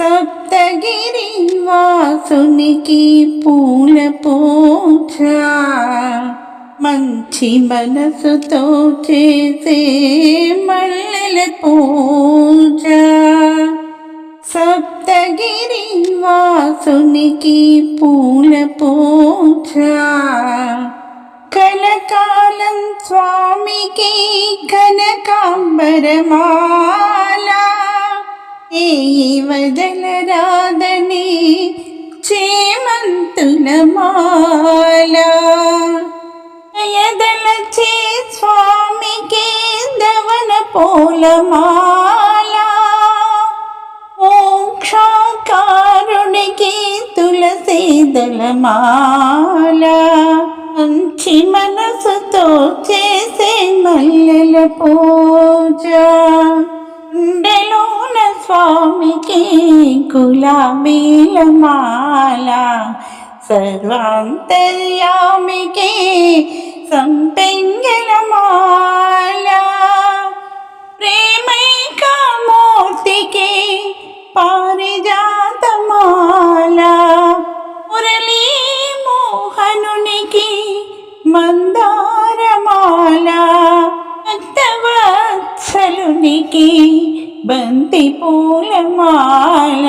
సప్తగిరి వాసునికి పూల పూజ, మంచి మనసుతో చేసే మల్లెల పూజ. సప్తగిరి వాసునికి పూల పూజ, కలకాలం స్వామికి కనకాంబరమాల. ఏ వదలరాదని చేమంతుల మాల, ఎదలచే స్వామికి దవన పూలమాల. మోక్షకారునికి తులసీదల మాల, మంచి మనసుతో చేసే మల్లెల పూజ. గుండెలోన స్వామికి గులాబీల మాల, సర్వాంతర్యామికి సంపెంగల మాల. ప్రేమైకమూర్తికి పారిజాత మాల, మురళీ మోహనునికి మందారమాల. భక్తవత్సలునికి బంతి పూలమాల,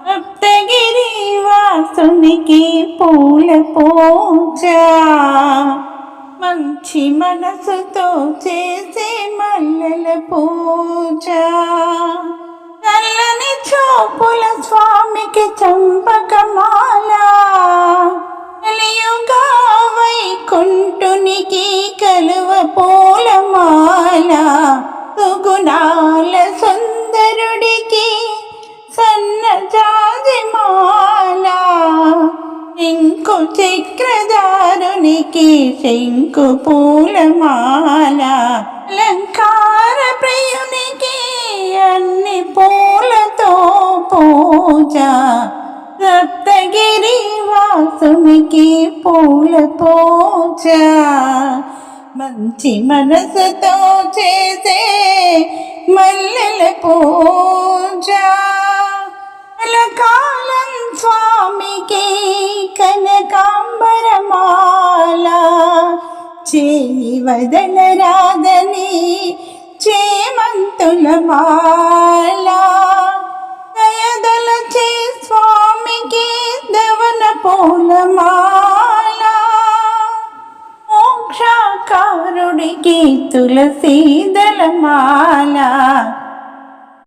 సప్తగిరి వాసునికి పూల పూజ. మంచి మనసుతో చేసే మల్లెల పూజ. నల్లని చూపుల స్వామికి చంపకమాల, కలియుగా వైకుంఠునికి కలువ పూలమాల. సుగుణాల సుందరుడికి సన్నజాజి మాల, శంకు చక్రధారునికి శంకు పూలమాల. అలంకార ప్రియునికి అన్ని పూలతో పూజ, సప్తగిరి వాసునికి పూల పూజ. మంచి మనసుతో చేసే మల్లెల పూజ, కలకాలం స్వామికి కనకాంబరమాల. చేయి వదలరాదని చేమంతుల మాల, దయదలచే స్వామికి దవన పూలమాల. మోక్షకారుడికి తులసీదల మాల,